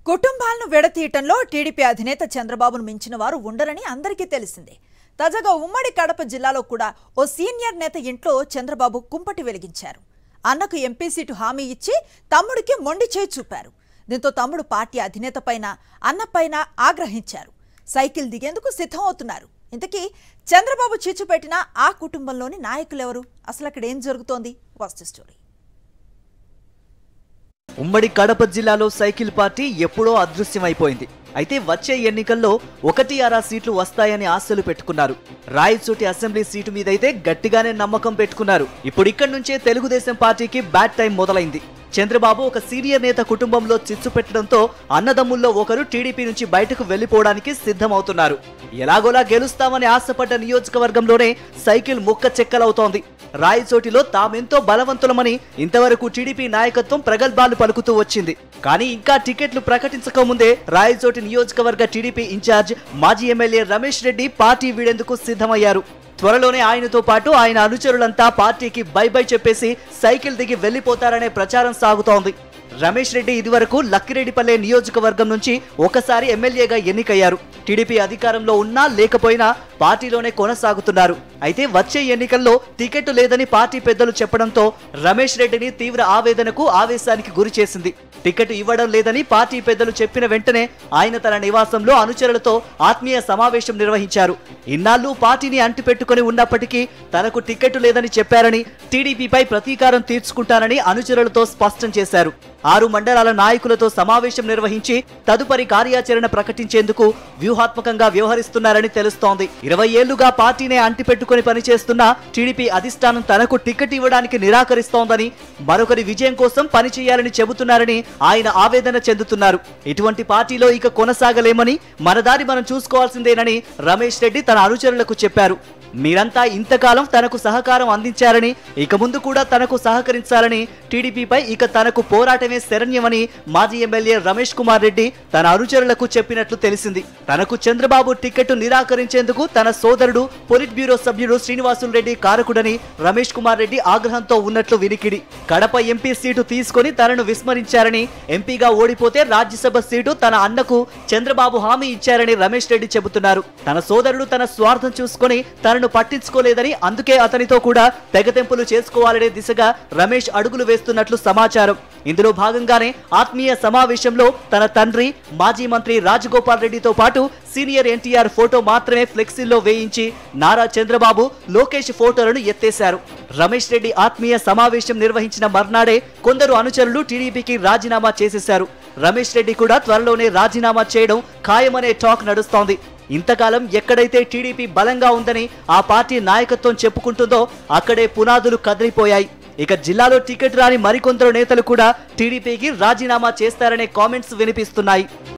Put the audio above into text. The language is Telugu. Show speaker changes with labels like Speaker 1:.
Speaker 1: కుటుంబాలను విడతీయటంలో టీడీపీ అధినేత చంద్రబాబును మించిన వారు ఉండరని అందరికీ తెలిసిందే. తాజాగా ఉమ్మడి కడప జిల్లాలో కూడా ఓ సీనియర్ నేత ఇంట్లో చంద్రబాబు కుంపటి వెలిగించారు. అన్నకు ఎంపీ సీటు హామీ ఇచ్చి తమ్ముడికి మొండి చేయి చూపారు. దీంతో తమ్ముడు పార్టీ అధినేత పైన అన్నపైన ఆగ్రహించారు. సైకిల్ దిగేందుకు సిద్ధం అవుతున్నారు. ఇంతకీ చంద్రబాబు చిచ్చు పెట్టిన ఆ కుటుంబంలోని నాయకులెవరు? అసలు అక్కడ ఏం జరుగుతోంది? Watch the story.
Speaker 2: ఉమ్మడి కడప జిల్లాలో సైకిల్ పార్టీ ఎప్పుడో అదృశ్యమైపోయింది. అయితే వచ్చే ఎన్నికల్లో 1-6 సీట్లు వస్తాయని ఆశలు పెట్టుకున్నారు. రాయచోటి అసెంబ్లీ సీటు మీదైతే గట్టిగానే నమ్మకం పెట్టుకున్నారు. ఇప్పుడు ఇక్కడి నుంచే తెలుగుదేశం పార్టీకి బ్యాడ్ టైం మొదలైంది. చంద్రబాబు ఒక సీనియర్ నేత కుటుంబంలో చిచ్చు పెట్టడంతో అన్నదమ్ముల్లో ఒకరు టీడీపీ నుంచి బయటకు వెళ్లిపోవడానికి సిద్ధమవుతున్నారు. ఎలాగోలా గెలుస్తామని ఆశపడ్డ నియోజకవర్గంలోనే సైకిల్ ముక్క చెక్కలవుతోంది. రాయచోటిలో తామెంతో బలవంతులమని ఇంతవరకు టీడీపీ నాయకత్వం ప్రగల్భాలు పలుకుతూ వచ్చింది. కానీ ఇంకా టికెట్లు ప్రకటించకముందే రాయచోటి నియోజకవర్గ టీడీపీ ఇన్ఛార్జ్ మాజీ ఎమ్మెల్యే రమేష్ రెడ్డి పార్టీ వీడేందుకు సిద్ధమయ్యారు. త్వరలోనే ఆయనతో పాటు ఆయన అనుచరులంతా పార్టీకి బై బై చెప్పేసి సైకిల్ దిగి వెళ్లిపోతారనే ప్రచారం సాగుతోంది. రమేష్ రెడ్డి ఇదివరకు లక్కిరెడ్డిపల్లె నియోజకవర్గం నుంచి ఒకసారి ఎమ్మెల్యేగా ఎన్నికయ్యారు. టీడీపీ అధికారంలో ఉన్నా లేకపోయినా పార్టీలోనే కొనసాగుతున్నారు. అయితే వచ్చే ఎన్నికల్లో టికెట్ లేదని పార్టీ పెద్దలు చెప్పడంతో రమేష్ రెడ్డిని తీవ్ర ఆవేదనకు ఆవేశానికి గురి చేసింది. టికెట్ ఇవ్వడం లేదని పార్టీ పెద్దలు చెప్పిన వెంటనే ఆయన తన నివాసంలో అనుచరులతో ఆత్మీయ సమావేశం నిర్వహించారు. ఇన్నాళ్లు పార్టీని అంటిపెట్టుకుని ఉన్నప్పటికీ తనకు టికెట్ లేదని చెప్పారని, టీడీపీపై ప్రతీకారం తీర్చుకుంటానని అనుచరులతో స్పష్టం చేశారు. 6 మండలాల నాయకులతో సమావేశం నిర్వహించి తదుపరి కార్యాచరణ ప్రకటించేందుకు వ్యూహాత్మకంగా వ్యవహరిస్తున్నారని తెలుస్తోంది. 20 ఏళ్లుగా పార్టీనే అంటిపెట్టుకుని పనిచేస్తున్న టీడీపీ అధిష్టానం తనకు టికెట్ ఇవ్వడానికి నిరాకరిస్తోందని, మరొకరి విజయం కోసం పనిచేయాలని చెబుతున్నారని ఆయన ఆవేదన చెందుతున్నారు. ఇటువంటి పార్టీలో ఇక కొనసాగలేమని, మన దారి మనం చూసుకోవాల్సిందేనని రమేష్ రెడ్డి తన అనుచరులకు చెప్పారు. మీరంతా ఇంతకాలం తనకు సహకారం అందించారని, ఇక ముందు కూడా తనకు సహకరించాలని, టీడీపీపై ఇక తనకు పోరాటమే శరణ్యమని మాజీ ఎమ్మెల్యే రమేష్ కుమార్ రెడ్డి తన అనుచరులకు చెప్పినట్లు తెలిసింది. తనకు చంద్రబాబు టికెట్ నిరాకరించేందుకు తన సోదరుడు పొలిట్ బ్యూరో సభ్యుడు శ్రీనివాసులు రెడ్డి కారకుడని రమేష్ కుమార్ రెడ్డి ఆగ్రహంతో ఉన్నట్లు వినికిడి. కడప ఎంపీ సీటు తీసుకుని తనను విస్మరించారని, ఎంపీగా ఓడిపోతే రాజ్యసభ సీటు తన అన్నకు చంద్రబాబు హామీ ఇచ్చారని రమేష్ రెడ్డి చెబుతున్నారు. తన సోదరుడు తన స్వార్థం చూసుకుని తనను పట్టించుకోలేదని, అందుకే అతనితో కూడా తెగతెంపులు చేసుకోవాలనే దిశగా రమేష్ అడుగులు వేస్తున్నట్లు సమాచారం. ఇందులో భాగంగానే ఆత్మీయ సమావేశంలో తన తండ్రి మాజీ మంత్రి రాజగోపాల్ రెడ్డితో పాటు సీనియర్ ఎన్టీఆర్ ఫోటో మాత్రమే ఫ్లెక్సీల్లో వేయించి నారా చంద్రబాబు, లోకేష్ ఫోటోలను ఎత్తేశారు. రమేష్ రెడ్డి ఆత్మీయ సమావేశం నిర్వహించిన మర్నాడే కొందరు అనుచరులు టీడీపీకి రాజీనామా చేసేశారు. రమేష్ రెడ్డి కూడా త్వరలోనే రాజీనామా చేయడం ఖాయమనే టాక్ నడుస్తోంది. ఇంతకాలం ఎక్కడైతే టీడీపీ బలంగా ఉందని ఆ పార్టీ నాయకత్వం చెప్పుకుంటుందో అక్కడే పునాదులు కదిలిపోయాయి. ఇక జిల్లాలో టికెట్ రాని మరికొందరు నేతలు కూడా టీడీపీకి రాజీనామా చేస్తారనే కామెంట్స్ వినిపిస్తున్నాయి.